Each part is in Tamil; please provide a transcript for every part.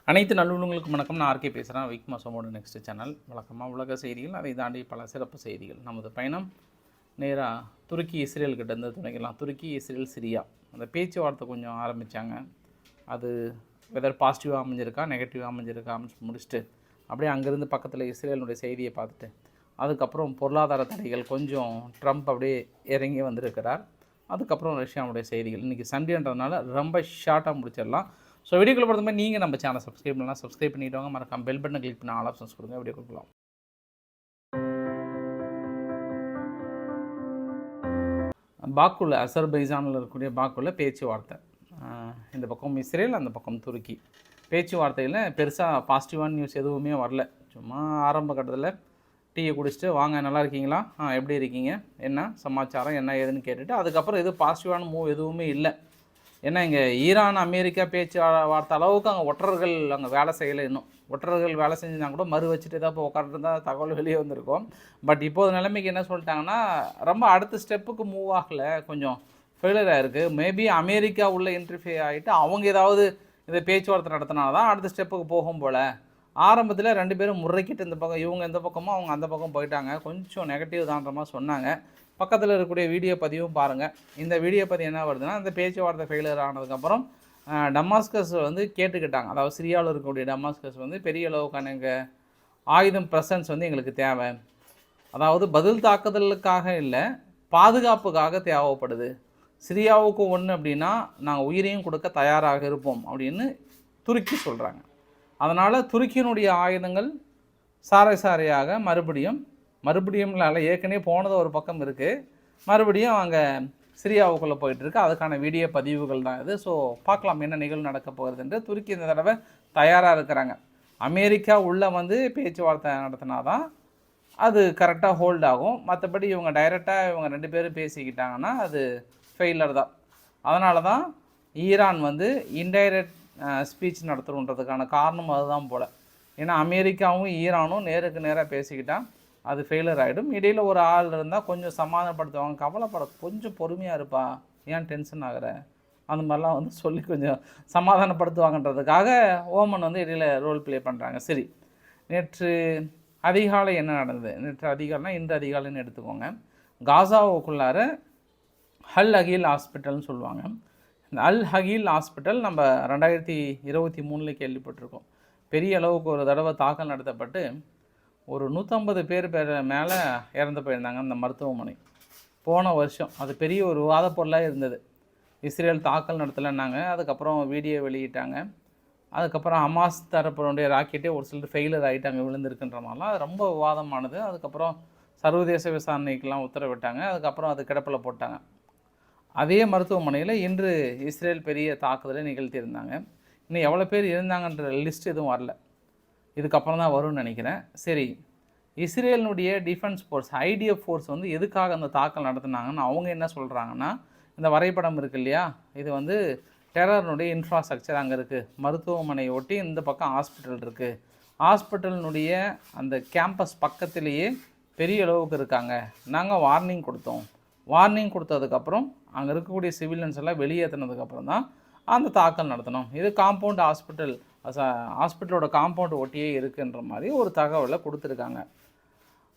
அனைத்து நல்லுள்ளங்களுக்கும் வணக்கம். நான் ஆர்கே பேசுகிறேன். வீக் மாசமோட நெக்ஸ்ட் சேனல் வழக்கமாக உலக செய்திகள், அதை தாண்டி பல சிறப்பு செய்திகள். நமது பயணம் நேராக துருக்கி இஸ்ரேல் கிட்டேருந்து துணைக்கலாம். துருக்கி இஸ்ரேல் சிரியா அந்த பேச்சுவார்த்தை கொஞ்சம் ஆரம்பித்தாங்க. அது வெதர் பாசிட்டிவாக அமைஞ்சிருக்கா நெகட்டிவாக அமைஞ்சிருக்கான்னு முடிச்சுட்டு அப்படியே அங்கேருந்து பக்கத்தில் இஸ்ரேலுடைய செய்தியை பார்த்துட்டு அதுக்கப்புறம் பொருளாதார தடைகள் கொஞ்சம் ட்ரம்ப் அப்படியே இறங்கி வந்திருக்கிறார். அதுக்கப்புறம் ரஷ்யாவுடைய செய்திகள். இன்றைக்கி சண்டேன்றதுனால ரொம்ப ஷார்ட்டாக முடிச்சிடலாம். ஸோ வீடியோக்குள்ள பொறுத்த மாதிரி நீங்கள் நம்ம சேனல் சப்ஸ்கிரைப் பண்ணலாம். சப்ஸ்கிரைப் பண்ணிவிட்டு மறக்காம பெல் பட்டனை கிளிக் பண்ணி ஆல் ஆப்ஷன்ஸ் கொடுங்க. வீடியோ கொடுக்கலாம். பாக்குல அசர்பைஜானில் இருக்கக்கூடிய பாக்குல பேச்சுவார்த்தை. இந்த பக்கம் இஸ்ரேல், அந்த பக்கம் துருக்கி. பேச்சுவார்த்தையில் பெருசாக பாசிட்டிவான நியூஸ் எதுவுமே வரல. சும்மா ஆரம்ப கட்டத்தில் டீயை குடிச்சிட்டு வாங்க நல்லா இருக்கீங்களா, எப்படி இருக்கீங்க, என்ன சமாச்சாரம், என்ன ஏதுன்னு கேட்டுட்டு அதுக்கப்புறம் எதுவும் பாசிட்டிவான மூவ் எதுவுமே இல்லை. ஏன்னா இங்கே ஈரான் அமெரிக்கா பேச்சுவார்த்தை அளவுக்கு அங்கே ஒற்றர்கள் அங்கே வேலை செய்யலை. இன்னும் ஒற்றர்கள் வேலை செஞ்சுனா கூட மறு வச்சுட்டு தான் இப்போ உட்காந்துருந்தா தகவல் வெளியே வந்திருக்கும். பட் இப்போது நிலைமைக்கு என்ன சொல்லிட்டாங்கன்னா ரொம்ப அடுத்த ஸ்டெப்புக்கு மூவ் ஆகலை, கொஞ்சம் ஃபெயிலியர் ஆகிருக்கு. மேபி அமெரிக்கா உள்ள இன்டர்ஃபியர் ஆகிட்டு அவங்க ஏதாவது இதை பேச்சுவார்த்தை நடத்தினால தான் அடுத்த ஸ்டெப்புக்கு போகும் போல். ஆரம்பத்தில் ரெண்டு பேரும் முறைக்கிட்டு இந்த பக்கம் இவங்க எந்த பக்கமோ அவங்க அந்த பக்கம் போயிட்டாங்க. கொஞ்சம் நெகட்டிவ் தான்ற மாதிரி சொன்னாங்க. பக்கத்தில் இருக்கக்கூடிய வீடியோ பதிவும் பாருங்கள். இந்த வீடியோ பதிவு என்ன வருதுன்னா, இந்த பேச்சுவார்த்தை ஃபெயிலியர் ஆனதுக்கப்புறம் டமாஸ்கஸ் வந்து கேட்டுக்கிட்டாங்க. அதாவது சிரியாவில் இருக்கக்கூடிய டமாஸ்கஸ் வந்து பெரிய அளவுக்கான எங்கள் ஆயுதம் ப்ரெசன்ஸ் வந்து எங்களுக்கு தேவை, அதாவது பதில் தாக்குதலுக்காக இல்லை பாதுகாப்புக்காக தேவைப்படுது. சிரியாவுக்கு ஒன்று அப்படின்னா நாங்கள் உயிரையும் கொடுக்க தயாராக இருப்போம் அப்படின்னு துருக்கி சொல்கிறாங்க. அதனால் துருக்கியினுடைய ஆயுதங்கள் சாரை சாரையாக மறுபடியும் இல்லை, ஏற்கனவே போனது ஒரு பக்கம் இருக்குது, மறுபடியும் அங்கே சிரியாவுக்குள்ளே போயிட்டுருக்கு. அதுக்கான வீடியோ பதிவுகள் தான் இது. ஸோ பார்க்கலாம் என்ன நிகழ்வு நடக்க போகிறது என்று. துருக்கி இந்த தடவை தயாராக இருக்கிறாங்க. அமெரிக்கா உள்ளே வந்து பேச்சுவார்த்தை நடத்தினா தான் அது கரெக்டாக ஹோல்ட் ஆகும். மற்றபடி இவங்க டைரெக்டாக இவங்க ரெண்டு பேரும் பேசிக்கிட்டாங்கன்னா அது ஃபெயிலர் தான். அதனால தான் ஈரான் வந்து இன்டைரக்ட் ஸ்பீச் நடத்தணுன்றதுக்கான காரணம் அதுதான் போல். ஏன்னா அமெரிக்காவும் ஈரானும் நேருக்கு நேராக பேசிக்கிட்டால் அது ஃபெயிலியர் ஆகிடும். இடையில் ஒரு ஆள் இருந்தால் கொஞ்சம் சமாதானப்படுத்துவாங்க. கவலைப்பட, கொஞ்சம் பொறுமையாக இருப்பா, ஏன் டென்ஷன் ஆகிற, அந்த மாதிரிலாம் வந்து சொல்லி கொஞ்சம் சமாதானப்படுத்துவாங்கன்றதுக்காக ஓமன் வந்து இடையில் ரோல் ப்ளே பண்ணுறாங்க. சரி, நேற்று அதிகாலை என்ன நடந்தது? நேற்று அதிகாலைனா இன்று அதிகாலைன்னு எடுத்துக்கோங்க. காசாவுக்குள்ளார அல் ஹகீல் ஹாஸ்பிட்டல்னு சொல்லுவாங்க. இந்த அல் ஹகீல் ஹாஸ்பிட்டல் நம்ம 2023 கேள்விப்பட்டிருக்கோம். பெரிய அளவுக்கு ஒரு தடவை தாக்கல் நடத்தப்பட்டு ஒரு 150 பேர் மேலே இறந்து போயிருந்தாங்க அந்த மருத்துவமனை போன வருஷம். அது பெரிய ஒரு விவாத பொருளாக இருந்தது. இஸ்ரேல் தாக்கல் நடத்தலைன்னாங்க, அதுக்கப்புறம் வீடியோ வெளியிட்டாங்க. அதுக்கப்புறம் ஹமாஸ் தரப்புடைய ராக்கெட்டே ஒரு சிலர் ஃபெயிலியர் ஆகிட்டாங்க, விழுந்திருக்குன்ற மாதிரிலாம் அது ரொம்ப விவாதமானது. அதுக்கப்புறம் சர்வதேச விசாரணைக்கெலாம் உத்தரவிட்டாங்க. அதுக்கப்புறம் அது கிடப்பில் போட்டாங்க. அதே மருத்துவமனையில் இன்று இஸ்ரேல் பெரிய தாக்குதலை நிகழ்த்தியிருந்தாங்க. இன்னும் எவ்வளோ பேர் இருந்தாங்கன்ற லிஸ்ட் எதுவும் வரல, இதுக்கப்புறம் தான் வரும்னு நினைக்கிறேன். சரி, இஸ்ரேலினுடைய டிஃபென்ஸ் ஃபோர்ஸ் ஐடிஎஃப் ஃபோர்ஸ் வந்து எதுக்காக அந்த தாக்கல் நடத்துனாங்கன்னு அவங்க என்ன சொல்கிறாங்கன்னா, இந்த வரைபடம் இருக்குது இல்லையா, இது வந்து டெரர்னுடைய இன்ஃப்ராஸ்ட்ரக்சர் அங்கே இருக்குது. மருத்துவமனையை ஒட்டி இந்த பக்கம் ஹாஸ்பிட்டல் இருக்குது. ஹாஸ்பிட்டலினுடைய அந்த கேம்பஸ் பக்கத்திலேயே பெரிய அளவுக்கு இருக்காங்க. நாங்கள் வார்னிங் கொடுத்தோம். வார்னிங் கொடுத்ததுக்கப்புறம் அங்கே இருக்கக்கூடிய சிவிலியன்ஸ் எல்லாம் வெளியேற்றினதுக்கப்புறம் தான் அந்த தாக்கல் நடத்தணும். இது காம்பவுண்ட் ஹாஸ்பிட்டலோட காம்பவுண்ட் ஒட்டியே இருக்குன்ற மாதிரி ஒரு தகவலை கொடுத்துருக்காங்க.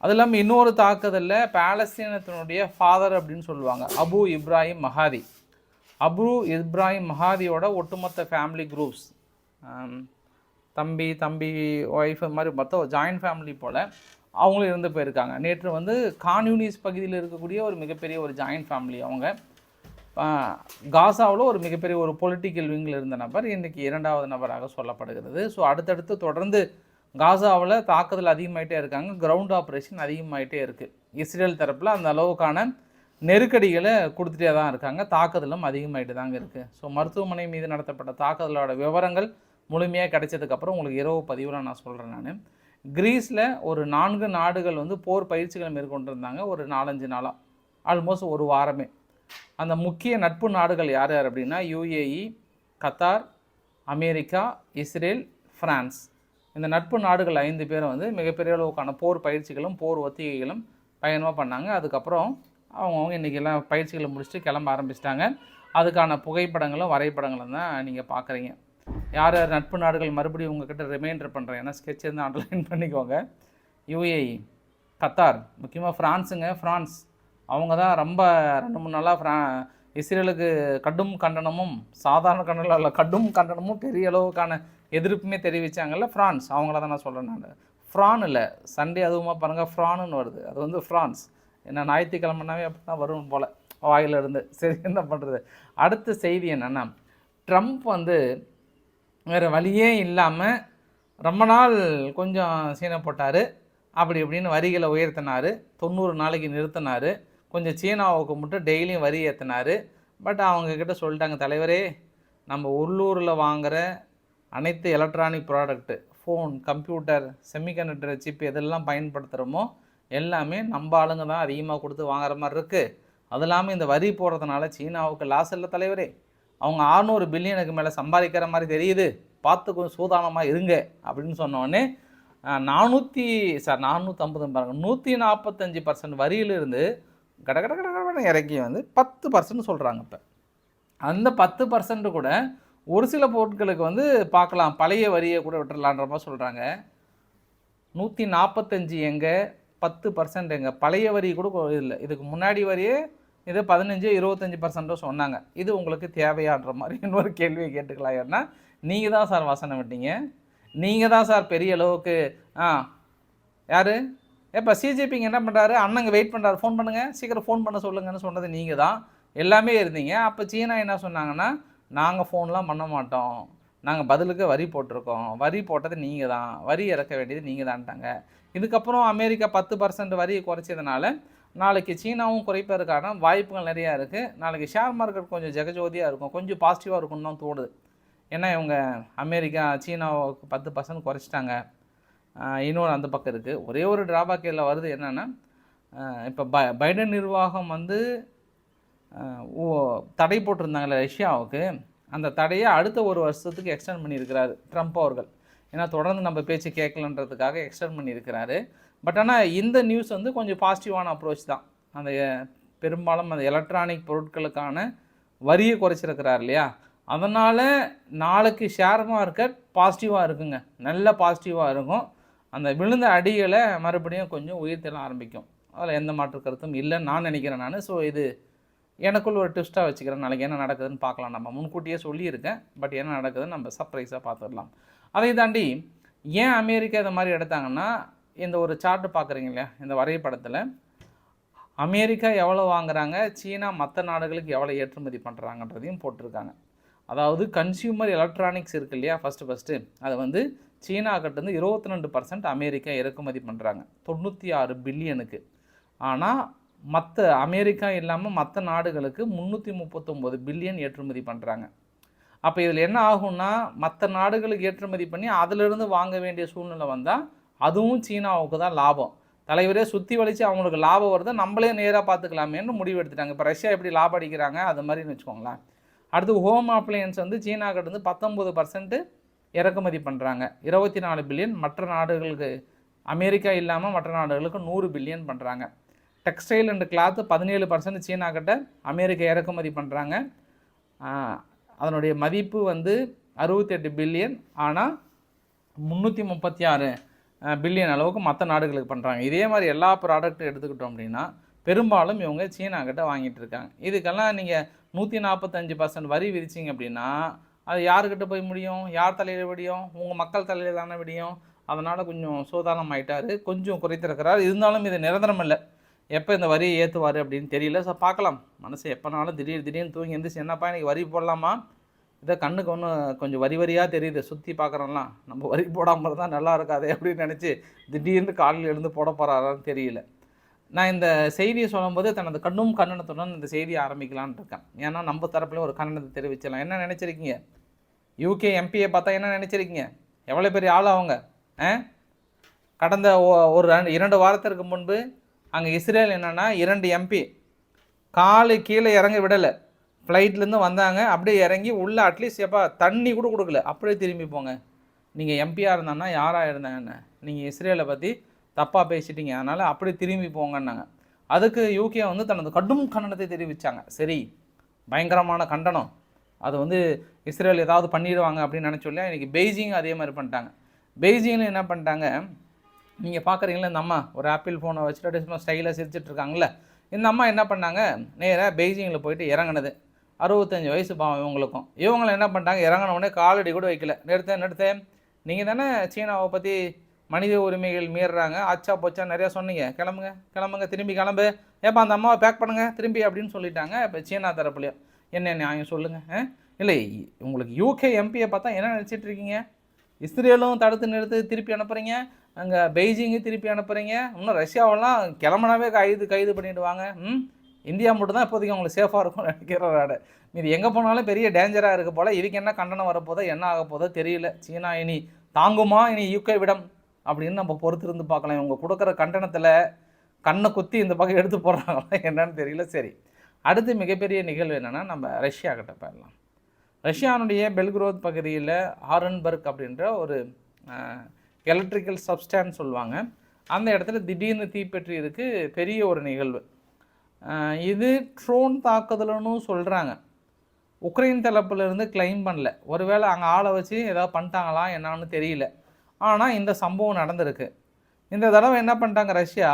அது இல்லாமல் இன்னொரு தாக்குதலில் பாலஸ்தீனத்தினுடைய ஃபாதர் அப்படின்னு சொல்லுவாங்க, அபு இப்ராஹிம் மஹாதியோட ஒட்டுமொத்த ஃபேமிலி குரூப்ஸ், தம்பி ஒய்ஃப் மாதிரி மொத்தம் ஜாயின்ட் ஃபேமிலி போல் அவங்களும் இருந்து போயிருக்காங்க. நேற்று வந்து கான்யூனிஸ் பகுதியில் இருக்கக்கூடிய ஒரு மிகப்பெரிய ஒரு ஜாயின்ட் ஃபேமிலி. அவங்க காசாவில் ஒரு மிகப்பெரிய ஒரு பொலிட்டிக்கல் விங்கில் இருந்த நபர் இன்றைக்கி 2வது நபராக சொல்லப்படுகிறது. ஸோ அடுத்தடுத்து தொடர்ந்து காசாவில் தாக்குதல் அதிகமாகிட்டே இருக்காங்க. கிரவுண்ட் ஆப்ரேஷன் அதிகமாகிட்டே இருக்குது. இஸ்ரேல் தரப்பில் அந்த அளவுக்கான நெருக்கடிகளை கொடுத்துட்டே தான் இருக்காங்க. தாக்குதலும் அதிகமாகிட்டு தாங்க இருக்குது. ஸோ மருத்துவமனை மீது நடத்தப்பட்ட தாக்குதலோட விவரங்கள் முழுமையாக கிடைச்சதுக்கப்புறம் உங்களுக்கு இரவு பதிவில் நான் சொல்கிறேன். நான் கிரீஸில் ஒரு 4 நாடுகள் வந்து போர் பயிற்சிகளை மேற்கொண்டிருந்தாங்க ஒரு 4-5 நாளாக, ஆல்மோஸ்ட் ஒரு வாரமே. அந்த முக்கிய நட்பு நாடுகள் யார் யார் அப்படின்னா UAE, Qatar, America, Israel, France. இந்த நட்பு நாடுகள் 5 பேரும் வந்து மிகப்பெரிய அளவுக்கான போர் பயிற்சிகளும் போர் ஒத்திகைகளும் பயணமாக பண்ணாங்க. அதுக்கப்புறம் அவங்கவுங்க இன்றைக்கி எல்லாம் பயிற்சிகளை முடிச்சுட்டு கிளம்ப ஆரம்பிச்சிட்டாங்க. அதுக்கான புகைப்படங்களும் வரைபடங்களும் தான் நீங்கள் பார்க்குறீங்க. யார் யார் நட்பு நாடுகள் மறுபடியும் உங்ககிட்ட ரிமைண்டர் பண்ணுறேன், ஏன்னா ஸ்கெட்ச் இருந்து அண்டர்லைன் பண்ணிக்கோங்க. யுஏஇ, கத்தார், முக்கியமாக ஃப்ரான்ஸுங்க. ஃப்ரான்ஸ் அவங்க தான் ரொம்ப 2-3 நாளாக இஸ்ரேலுக்கு கடும் கண்டனமும், சாதாரண கண்டனம் இல்லை, கடும் கண்டனமும், பெரிய அளவுக்கான எதிர்ப்புமே தெரிவித்தாங்கல்ல ஃப்ரான்ஸ். அவங்கள தான் நான் சொல்கிறேன். நான் ஃப்ரான் இல்லை, சண்டே அதுவுமா பாருங்கள் ஃப்ரானுன்னு வருது, அது வந்து ஃப்ரான்ஸ். என்ன ஞாயிற்றுக்கிழமைனாவே அப்படி தான் வரும் போல் வாயிலிருந்து. சரி, என்ன பண்ணுறது. அடுத்த செய்தி என்னென்னா, ட்ரம்ப் வந்து வேறு வழியே இல்லாமல் ரொம்ப நாள் கொஞ்சம் சீனை போட்டார். அப்படி இப்படின்னு வரிகளை உயர்த்தினார், 90 நாளைக்கு நிறுத்தினார். கொஞ்சம் சீனாவுக்கு மட்டும் டெய்லியும் வரி ஏற்றினார். பட் அவங்கக்கிட்ட சொல்லிட்டாங்க, தலைவரே நம்ம உள்ளூரில் வாங்குகிற அனைத்து electronic product, phone, computer, semiconductor chip எதெல்லாம் பயன்படுத்துகிறோமோ எல்லாமே நம்ம ஆளுங்க தான் அதிகமாக கொடுத்து வாங்குற மாதிரி இருக்குது. அது இல்லாமல் இந்த வரி போடுறதுனால சீனாவுக்கு லாஸ் இல்லை தலைவரே, அவங்க 600 பில்லியனுக்கு மேலே சம்பாதிக்கிற மாதிரி தெரியுது, பார்த்து கொஞ்சம் சூதானமாக இருங்க அப்படின்னு சொன்னோடனே 450 பாருங்கள், 145% வரியிலிருந்து கடகடகடன்னு இறக்கி வந்து 10% சொல்கிறாங்க. இப்போ அந்த 10% கூட ஒரு சில பொருட்களுக்கு வந்து பார்க்கலாம் பழைய வரியை கூட விட்டுறலான்ற மாதிரி சொல்கிறாங்க. 145 எங்கே, 10% எங்கே, பழைய வரி கூட இல்லை. இதுக்கு முன்னாடி வரியே இது 15-25% சொன்னாங்க. இது உங்களுக்கு தேவையான்ற மாதிரி இன்னொரு கேள்வியை கேட்டுக்கலாம். ஏன்னா நீங்கள் தான் சார் வசனம் விட்டீங்க, நீங்கள் தான் சார் பெரிய அளவுக்கு யார் எப்போ சிஜேபிங்க என்ன பண்ணுறாரு, அண்ணங்க வெயிட் பண்ணுறாரு, ஃபோன் பண்ணுங்கள், சீக்கிரம் ஃபோன் பண்ண சொல்லுங்கன்னு சொன்னது நீங்கள் தான், எல்லாமே இருந்தீங்க. அப்போ சீனா என்ன சொன்னாங்கன்னா, நாங்கள் ஃபோன்லாம் பண்ண மாட்டோம், நாங்கள் பதிலுக்கு வரி போட்டிருக்கோம், வரி போட்டது நீங்கள் தான், வரி இறக்க வேண்டியது நீங்கள் தான்ட்டாங்க. இதுக்கப்புறம் அமெரிக்கா 10% வரியை குறைச்சதுனால நாளைக்கு சீனாவும் குறைப்பதற்கான வாய்ப்புகள் நிறையா இருக்குது. நாளைக்கு ஷேர் மார்க்கெட் கொஞ்சம் ஜெகஜோதியாக இருக்கும், கொஞ்சம் பாசிட்டிவாக இருக்கும்னு தான் தோணுது. ஏன்னா இவங்க அமெரிக்கா சீனாவுக்கு 10% குறைச்சிட்டாங்க. இன்னொன்று அந்த பக்கம் இருக்குது. ஒரே ஒரு ட்ராபேக் இதில் வருது என்னென்னா, இப்போ பைடன் நிர்வாகம் வந்து தடை போட்டிருந்தாங்கல்ல ரஷ்யாவுக்கு, அந்த தடையை அடுத்த 1 வருஷத்துக்கு எக்ஸ்டெண்ட் பண்ணியிருக்கிறாரு ட்ரம்ப் அவர்கள். ஏன்னா தொடர்ந்து நம்ம பேச்சு கேட்கலன்றதுக்காக எக்ஸ்டெண்ட் பண்ணியிருக்கிறாரு. பட் ஆனால் இந்த நியூஸ் வந்து கொஞ்சம் பாசிட்டிவான அப்ரோச் தான். அந்த பெரும்பாலும் அந்த எலக்ட்ரானிக் பொருட்களுக்கான வரியை குறைச்சிருக்கிறார் இல்லையா, அதனால் நாளைக்கு ஷேர் மார்க்கெட் பாசிட்டிவாக இருக்குங்க, நல்ல பாசிட்டிவாக இருக்கும். அந்த விழுந்த அடிகளை மறுபடியும் கொஞ்சம் உயர்த்தல ஆரம்பிக்கும், அதில் எந்த மாற்று கருத்தும் இல்லைன்னு நான் நினைக்கிறேன் நான். ஸோ இது எனக்குள்ள ஒரு ட்விஸ்ட்டாக வச்சுக்கிறேன். நாளைக்கு என்ன நடக்குதுன்னு பார்க்கலாம். நம்ம முன்கூட்டியே சொல்லியிருக்கேன், பட் என்ன நடக்குதுன்னு நம்ம சர்ப்ரைஸாக பார்த்துடலாம். அதை தாண்டி ஏன் அமெரிக்கா இந்த மாதிரி எடுத்தாங்கன்னா, இந்த ஒரு சார்ட்டு பார்க்குறீங்க இல்லையா, இந்த வரைபடத்தில் அமெரிக்கா எவ்வளோ வாங்குறாங்க, சீனா மற்ற நாடுகளுக்கு எவ்வளோ ஏற்றுமதி பண்ணுறாங்கன்றதையும் போட்டிருக்காங்க. அதாவது கன்சியூமர் எலக்ட்ரானிக்ஸ் இருக்குது இல்லையா, ஃபஸ்ட்டு அதை வந்து சீனாக்கிட்டேருந்து 22% அமெரிக்கா இறக்குமதி பண்ணுறாங்க 96 பில்லியனுக்கு. ஆனால் மற்ற அமெரிக்கா இல்லாமல் மற்ற நாடுகளுக்கு 339 பில்லியன் ஏற்றுமதி பண்ணுறாங்க. அப்போ இதில் என்ன ஆகும்னா, மற்ற நாடுகளுக்கு ஏற்றுமதி பண்ணி அதிலிருந்து வாங்க வேண்டிய சூழ்நிலை வந்தால் அதுவும் சீனாவுக்கு தான் லாபம். தலைவரே சுற்றி வலித்து அவங்களுக்கு லாபம் வருது, நம்மளே நேராக பார்த்துக்கலாமேன்னு முடிவு எடுத்துட்டாங்க. இப்போ ரஷ்யா எப்படி லாபம் அடிக்கிறாங்க அது மாதிரின்னு வச்சுக்கோங்களேன். அடுத்து ஹோம் அப்ளையன்ஸ் வந்து சீனாக்கிட்டேருந்து 19% இறக்குமதி பண்ணுறாங்க, 24 பில்லியன். மற்ற நாடுகளுக்கு அமெரிக்கா இல்லாமல் மற்ற நாடுகளுக்கு 100 பில்லியன் பண்ணுறாங்க. டெக்ஸ்டைல் அண்ட் கிளாத்து 17% சீனாக்கிட்ட அமெரிக்கா இறக்குமதி பண்ணுறாங்க. அதனுடைய மதிப்பு வந்து 68 பில்லியன். ஆனால் 336 பில்லியன் அளவுக்கு மற்ற நாடுகளுக்கு பண்ணுறாங்க. இதே மாதிரி எல்லா ப்ராடக்ட்டும் எடுத்துக்கிட்டோம் அப்படின்னா பெரும்பாலும் இவங்க சீனாக்கிட்ட வாங்கிட்டு இருக்காங்க. இதுக்கெல்லாம் நீங்கள் 145% வரி விதிச்சிங்க அப்படின்னா அது யாருக்கிட்ட போய் முடியும், யார் தலையில் விடியும், உங்கள் மக்கள் தலையில் தானே விடியும். அதனால் கொஞ்சம் சூதானம் ஆகிட்டார், கொஞ்சம் குறைத்திருக்கிறார். இருந்தாலும் இது நிரந்தரம் இல்லை, எப்போ இந்த வரியை ஏற்றுவார் அப்படின்னு தெரியல. ஸோ பார்க்கலாம், மனசு எப்போனாலும் திடீர்னு தூங்கி எழுந்திரிச்சு என்னப்பா இன்றைக்கி வரி போடலாமா, இதை கண்ணுக்கு ஒன்று கொஞ்சம் வரியாக தெரியுது, சுற்றி பார்க்குறோம்லாம், நம்ம வரி போடாமல் தான் நல்லா இருக்காது அப்படின்னு நினச்சி திடீர்னு காலையில் எழுந்து போட போகிறாரான்னு தெரியல. நான் இந்த செய்தியை சொல்லும்போது தனது கண்ணும் கண்டனத்துடன் இந்த செய்தியை ஆரம்பிக்கலான்னு இருக்கேன். ஏன்னா நம்ம தரப்புலையும் ஒரு கண்டனத்தை தெரிவிச்சிடலாம். என்ன நினச்சிருக்கீங்க, யூகே எம்பியை பார்த்தா என்ன நினச்சிருக்கீங்க, எவ்வளோ பெரிய ஆள் அவங்க. கடந்த ஒரு 2 வாரத்திற்கு முன்பு அங்கே இஸ்ரேல் என்னென்னா 2 எம்பி காலு கீழே இறங்க விடலை, ஃப்ளைட்லேருந்து வந்தாங்க, அப்படியே இறங்கி உள்ளே அட்லீஸ்ட் எப்போ தண்ணி கூட கொடுக்கல, அப்படியே திரும்பி போங்க. நீங்கள் எம்பியாக இருந்தாங்கன்னா யாராக இருந்தாங்கன்னு நீங்கள் இஸ்ரேலை பற்றி தப்பாக பேசிட்டீங்க, அதனால் அப்படியே திரும்பி போங்கன்னாங்க. அதுக்கு யூகே வந்து தனது கடும் கண்டனத்தை தெரிவித்தாங்க. சரி, பயங்கரமான கண்டனம், அது வந்து இஸ்ரேல் ஏதாவது பண்ணிடுவாங்க அப்படின்னு நினச்சொல்லையா இன்றைக்கி பெய்ஜிங் அதே மாதிரி பண்ணிட்டாங்க. பெய்ஜிங்கில் என்ன பண்ணிட்டாங்க, நீங்கள் பார்க்குறீங்களா இந்த அம்மா ஒரு ஆப்பிள் ஃபோனை வச்சுட்டு சும்மா ஸ்டைலாக சிரிச்சிட்ருக்காங்களே, இந்த அம்மா என்ன பண்ணாங்க, நேராக பெய்ஜிங்கில் போயிட்டு இறங்கினது. 65 வயசு பாவம் இவங்களுக்கும். இவங்களை என்ன பண்ணிட்டாங்க, இறங்கினவுடனே காலடி கூட வைக்கல. நிறுத்த நீங்கள் தானே சீனாவை பற்றி மனித உரிமைகள் மீறுறாங்க, ஆச்சா போச்சா நிறையா சொன்னீங்க, கிளம்புங்க திரும்பி கிளம்பு, ஏப்பா அந்த அம்மாவை பேக் பண்ணுங்கள் திரும்பி அப்படின்னு சொல்லிட்டாங்க. இப்போ சீனா தரப்புலையும் என்ன நியாயம் சொல்லுங்கள்? இல்லை உங்களுக்கு யூகே எம்பியை பார்த்தா என்ன நினச்சிட்டு இருக்கீங்க, இஸ்ரேலும் தடுத்து நிறுத்து திருப்பி அனுப்புகிறீங்க, அங்கே பெய்ஜிங்கு திருப்பி அனுப்புகிறீங்க, இன்னும் ரஷ்யாவெல்லாம் கிளம்புனாவே கைது பண்ணிவிடுவாங்க. இந்தியா மட்டும் தான் இப்போதைக்கு அவங்களுக்கு சேஃபாக இருக்கும் நினைக்கிறாரு. இது எங்கே போனாலும் பெரிய டேஞ்சராக இருக்க போல். இதுக்கு என்ன கண்டனம் வரப்போதோ என்ன ஆக போதோ தெரியல. சீனா இனி தாங்குமா, இனி யூகே விடம் அப்படின்னு நம்ம பொறுத்திருந்து பார்க்கலாம். இவங்க கொடுக்குற கண்டனத்தில் கண்ணை குத்தி இந்த பக்கம் எடுத்து போடுறாங்களா என்னன்னு தெரியல. சரி, அடுத்து மிகப்பெரிய நிகழ்வு என்னென்னா, நம்ம ரஷ்யா கிட்ட போயிடலாம். ரஷ்யானுடைய பெல்க்ரோத் பகுதியில் ஆரன்பர்க் அப்படின்ற ஒரு எலக்ட்ரிக்கல் சப்ஸ்டான்ஸ் சொல்லுவாங்க, அந்த இடத்துல திடீர்னு தீப்பற்றி இருக்குது. பெரிய ஒரு நிகழ்வு இது. ட்ரோன் தாக்குதல்னு சொல்கிறாங்க. உக்ரைன் தரப்புலேருந்து கிளைம் பண்ணல, ஒருவேளை அங்கே ஆளை வச்சு ஏதாவது பண்ணிட்டாங்களா என்னான்னு தெரியல. ஆனால் இந்த சம்பவம் நடந்திருக்கு. இந்த தடவை என்ன பண்ணிட்டாங்க ரஷ்யா,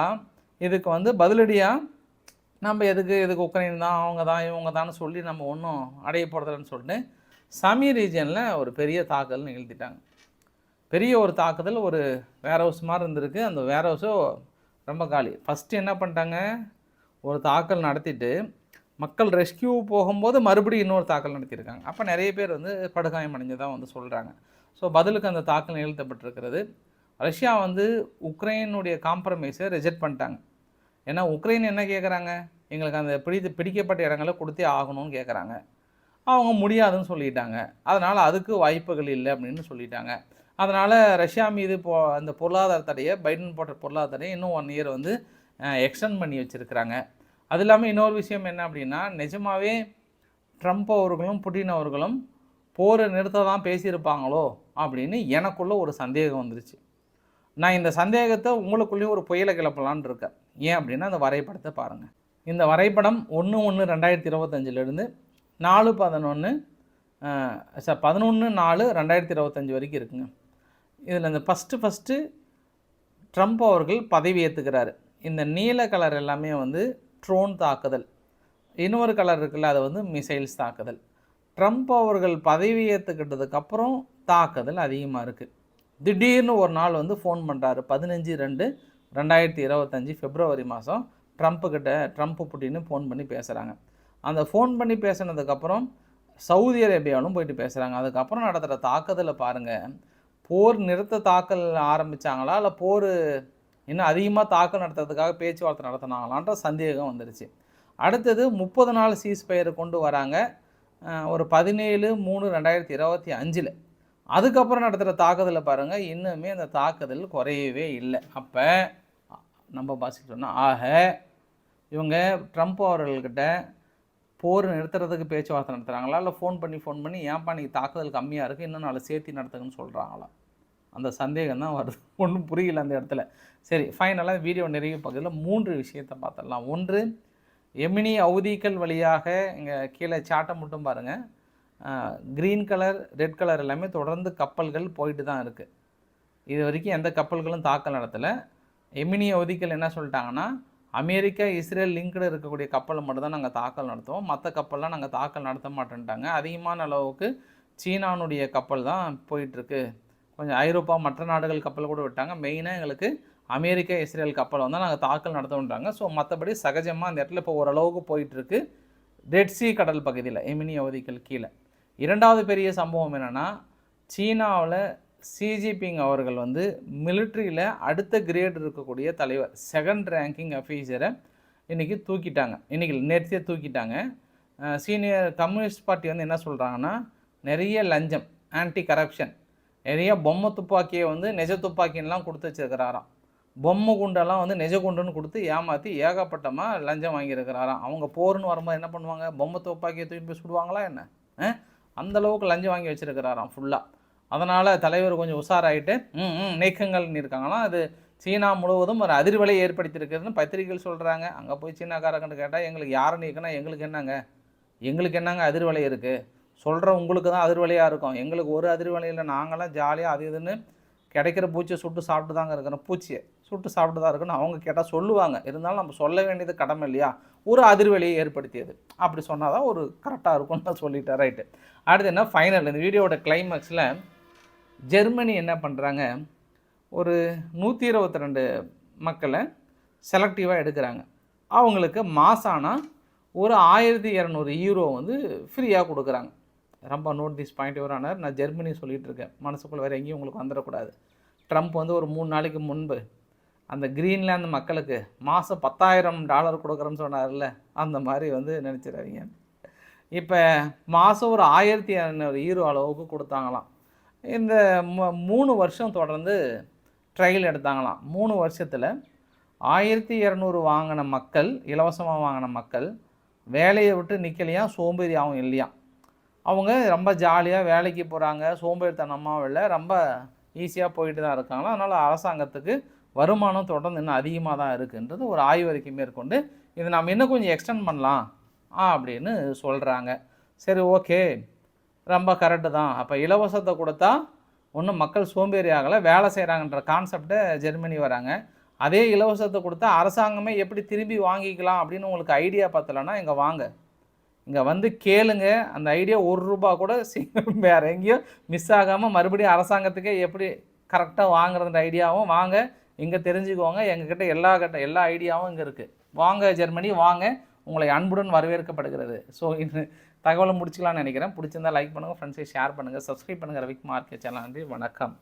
இதுக்கு வந்து பதிலடியாக நம்ம எதுக்கு உக்ரைன் தான் அவங்க தான் இவங்க தான் சொல்லி நம்ம ஒன்றும் அடைய போகிறதில்லன்னு சொல்லிட்டு சமி ரீஜனில் ஒரு பெரிய தாக்குதல் நிகழ்த்திட்டாங்க. பெரிய ஒரு தாக்குதல், ஒரு வேர் ஹவுஸ் மாதிரி இருந்திருக்கு. அந்த வேர் ஹவுஸும் ரொம்ப காலி. ஃபஸ்ட்டு என்ன பண்ணிட்டாங்க, ஒரு தாக்கல் நடத்திட்டு மக்கள் ரெஸ்கியூ போகும்போது மறுபடியும் இன்னொரு தாக்கல் நடத்தியிருக்காங்க. அப்போ நிறைய பேர் வந்து படுகாயம் அடைஞ்சதாக வந்து சொல்கிறாங்க. ஸோ பதிலுக்கு அந்த தாக்கல் நிகழ்த்தப்பட்டிருக்கிறது. ரஷ்யா வந்து உக்ரைனுடைய காம்ப்ரமைஸை ரிஜெக்ட் பண்ணிட்டாங்க. ஏன்னா உக்ரைன் என்ன கேட்குறாங்க, எங்களுக்கு அந்த பிடிக்கப்பட்ட இடங்களை கொடுத்தே ஆகணும்னு கேட்குறாங்க. அவங்க முடியாதுன்னு சொல்லிட்டாங்க. அதனால் அதுக்கு வாய்ப்புகள் இல்லை அப்படின்னு சொல்லிட்டாங்க. அதனால் ரஷ்யா மீது அந்த பொருளாதார தடையை, பைடன் போட்ட பொருளாதார தடையை இன்னும் 1 இயர் வந்து எக்ஸ்டெண்ட் பண்ணி வச்சுருக்கிறாங்க. அது இல்லாமல் இன்னொரு விஷயம் என்ன அப்படின்னா, நிஜமாகவே ட்ரம்ப் அவர்களும் புட்டின் அவர்களும் போரை நிறுத்த தான் பேசியிருப்பாங்களோ அப்படின்னு எனக்குள்ளே ஒரு சந்தேகம் வந்துருச்சு. நான் இந்த சந்தேகத்தை உங்களுக்குள்ளேயும் ஒரு புயலை கிளப்பலான்னு இருக்கேன். ஏன் அப்படின்னா, அந்த வரைபடத்தை பாருங்கள். இந்த வரைபடம் 1/1/2025 11/4/2025 வரைக்கும் இருக்குங்க. இதில் இந்த ஃபஸ்ட்டு ட்ரம்ப் அவர்கள் பதவி ஏற்றுக்கிறாரு. இந்த நீல கலர் எல்லாமே வந்து ட்ரோன் தாக்குதல், இன்னொரு கலர் இருக்குல்ல அது வந்து மிசைல்ஸ் தாக்குதல். ட்ரம்ப் அவர்கள் பதவி ஏற்றுக்கிட்டதுக்கப்புறம் தாக்குதல் அதிகமாக இருக்குது. திடீர்னு ஒரு நாள் வந்து ஃபோன் பண்ணுறாரு, 15/2/2025 பிப்ரவரி மாதம் ட்ரம்ப் புட்டின்னு ஃபோன் பண்ணி பேசுகிறாங்க. அந்த ஃபோன் பண்ணி பேசினதுக்கப்புறம் சவுதி அரேபியாவிலும் போயிட்டு பேசுகிறாங்க. அதுக்கப்புறம் நடத்துகிற தாக்குதலை பாருங்கள். போர் நிறுத்த தாக்கல் ஆரம்பித்தாங்களா இல்லை போர் இன்னும் அதிகமாக தாக்கல் நடத்துறதுக்காக பேச்சுவார்த்தை நடத்தினாங்களான்ற சந்தேகம் வந்துடுச்சு. அடுத்தது 30 நாள் சீஸ்ஃபயர் கொண்டு வராங்க ஒரு 17/3/2025. அதுக்கப்புறம் நடத்துகிற தாக்குதலை பாருங்கள், இன்னுமே அந்த தாக்குதல் குறையவே இல்லை. அப்போ நம்ம பாசிட்டு சொன்னால் இவங்க ட்ரம்ப் அவர்கள்கிட்ட போர் நிறுத்துறதுக்கு பேச்சுவார்த்தை நடத்துகிறாங்களா இல்லை ஃபோன் பண்ணி ஏன்ப்பா நீங்கள் தாக்குதல் கம்மியாக இருக்குது இன்னும் நாலு சேர்த்தி நடத்துங்கன்னு சொல்கிறாங்களா? அந்த சந்தேகம் தான் வருது. ஒன்றும் புரியல அந்த இடத்துல. சரி, ஃபைனலாக வீடியோ நிறைய பகுதியில் 3 விஷயத்தை பார்த்துடலாம். ஒன்று, எமினி அவுதிகள் வழியாக இங்கே கீழே சாட்டை மட்டும் பாருங்கள், க்ரீன் கலர் ரெட் கலர் எல்லாமே தொடர்ந்து கப்பல்கள் போயிட்டு தான் இருக்குது. இது வரைக்கும் எந்த கப்பல்களும் தாக்கல் நடத்தலை. எமினி அவுதிகள் என்ன சொல்லிட்டாங்கன்னா, அமெரிக்கா இஸ்ரேல் லிங்க்டு இருக்கக்கூடிய கப்பலை மட்டும் தான் நாங்கள் தாக்கல் நடத்துவோம், மற்ற கப்பல்லாம் நாங்கள் தாக்கல் நடத்த மாட்டேன்ட்டாங்க. அதிகமான அளவுக்கு சீனானுடைய கப்பல் தான் போயிட்டுருக்கு, கொஞ்சம் ஐரோப்பா மற்ற நாடுகள் கப்பல் கூட விட்டாங்க. மெயினாக எங்களுக்கு அமெரிக்கா இஸ்ரேல் கப்பல் வந்தால் நாங்கள் தாக்கல் நடத்தணுன்றாங்க. ஸோ மற்றபடி சகஜமாக அந்த இடத்துல இப்போ ஓரளவுக்கு போயிட்டுருக்கு ரெட் சீ கடல் பகுதியில் எமினி அவதிகள் கீழே. இரண்டாவது பெரிய சம்பவம் என்னென்னா, சீனாவில் ஜின்பிங் அவர்கள் வந்து மிலிட்ரியில் அடுத்த கிரேட் இருக்கக்கூடிய தலைவர், 2nd ரேங்கிங் அஃபீஸரை இன்றைக்கி தூக்கிட்டாங்க. இன்றைக்கி நேர்த்தியாக தூக்கிட்டாங்க. சீனியர் கம்யூனிஸ்ட் பார்ட்டி வந்து என்ன சொல்கிறாங்கன்னா, நிறைய லஞ்சம், ஆன்டி கரப்ஷன், நிறைய பொம்மை துப்பாக்கியை வந்து நெஜ துப்பாக்கின்லாம் கொடுத்து வச்சுருக்கிறாராம். பொம்மை குண்டெல்லாம் வந்து நெஜ குண்டுன்னு கொடுத்து ஏமாற்றி ஏகப்பட்டமாக லஞ்சம் வாங்கியிருக்கிறாராம். அவங்க போர்னு வரும்போது என்ன பண்ணுவாங்க, பொம்மை துப்பாக்கியை தூக்கி போய் சுடுவாங்களா என்ன? அந்தளவுக்கு லஞ்சம் வாங்கி வச்சுருக்கிறாராம் ஃபுல்லாக. அதனால் தலைவர் கொஞ்சம் உஷாராயிட்டு நீக்கங்கள்னு இருக்காங்களாம். அது சீனா முழுவதும் ஒரு அதிர்வலை ஏற்படுத்தியிருக்குதுன்னு பத்திரிகைகள் சொல்கிறாங்க. அங்கே போய் சீனாக்காரங்கன்னு கேட்டால் எங்களுக்கு யாரை நீக்கினா எங்களுக்கு என்னங்க அதிர்வலை இருக்குது, சொல்கிற உங்களுக்கு தான் அதிர்வலையாக இருக்கும். எங்களுக்கு ஒரு அதிர்வலையில் நாங்களாம் ஜாலியாக அது இதுன்னு கிடைக்கிற பூச்சியை சுட்டு சாப்பிட்டு தாங்க இருக்கிறோம். பூச்சியை சுட்டு சாப்பிட்டு தான் இருக்குன்னு அவங்க கேட்டால் சொல்லுவாங்க. இருந்தாலும் நம்ம சொல்ல வேண்டியது கடமை இல்லையா? ஒரு அதிர்வலையை ஏற்படுத்தியது அப்படி சொன்னால் தான் ஒரு கரெக்டாக இருக்கும்னு நான் சொல்லிட்டேன். ரைட்டு. அடுத்து என்ன ஃபைனல் இந்த வீடியோட கிளைமேக்ஸில் ஜெர்மனி என்ன பண்ணுறாங்க, ஒரு 122 மக்களை செலக்டிவாக எடுக்கிறாங்க. அவங்களுக்கு மாசானா ஒரு 1200 யூரோ வந்து ஃப்ரீயாக கொடுக்குறாங்க. ரொம்ப note this point your honour. நான் ஜெர்மனி சொல்லிகிட்டு இருக்கேன், மனசுக்குள்ளே வேறு எங்கேயும் உங்களுக்கு வந்துடக்கூடாது. ட்ரம்ப் வந்து ஒரு 3 நாளைக்கு முன்பு அந்த கிரீன்லாந்து மக்களுக்கு மாதம் $10,000 கொடுக்குறேன்னு சொன்னார்ல, அந்த மாதிரி வந்து நினச்சிடாதீங்க. இப்போ மாதம் ஒரு 1200 யூரோ அளவுக்கு கொடுத்தாங்களாம். இந்த 3 வருஷம் தொடர்ந்து ட்ரையல் எடுத்தாங்களாம். 3 வருஷத்தில் 1200 வாங்கின மக்கள், இலவசமாக வாங்கின மக்கள் வேலையை விட்டு நிற்கலையாம், சோம்பேறியாகவும் இல்லையாம். அவங்க ரொம்ப ஜாலியாக வேலைக்கு போகிறாங்க, சோம்பேறித்தனமாகவும் இல்லை, ரொம்ப ஈஸியாக போயிட்டு தான் இருக்காங்களா. அதனால் அரசாங்கத்துக்கு வருமானம் தொடர்ந்து இன்னும் அதிகமாக தான் இருக்குன்றது ஒரு ஆய்வறிக்கை மேற்கொண்டு இதை நம்ம இன்னும் கொஞ்சம் எக்ஸ்டெண்ட் பண்ணலாம் அப்படின்னு சொல்கிறாங்க. சரி, ஓகே, ரொம்ப கரெக்டு தான். அப்போ இலவசத்தை கொடுத்தா ஒன்றும் மக்கள் சோம்பேறி ஆகலை, வேலை செய்கிறாங்கன்ற கான்செப்டை ஜெர்மனி வராங்க. அதே இலவசத்தை கொடுத்தா அரசாங்கமே எப்படி திரும்பி வாங்கிக்கலாம் அப்படின்னு உங்களுக்கு ஐடியா பத்தலைன்னா இங்கே வாங்க, இங்கே வந்து கேளுங்க. அந்த ஐடியா ₹1 கூட வேறு எங்கேயோ மிஸ் ஆகாமல் மறுபடியும் அரசாங்கத்துக்கே எப்படி கரெக்டாக வாங்குறதுன்ற ஐடியாவும் வாங்க, இங்கே தெரிஞ்சுக்கோங்க. எங்ககிட்ட எல்லா ஐடியாவும் இங்கே இருக்குது. வாங்க ஜெர்மனி, வாங்க, உங்களை அன்புடன் வரவேற்கப்படுகிறது. ஸோ இந்த தகவலை முடிச்சுக்கலாம்னு நினைக்கிறேன். பிடிச்சிருந்தால் லைக் பண்ணுங்கள், ஃப்ரெண்ட்ஸை ஷேர் பண்ணுங்கள், சப்ஸ்கிரைப் பண்ணுங்கள். ரவிக்குமார் சேனல். நன்றி, வணக்கம்.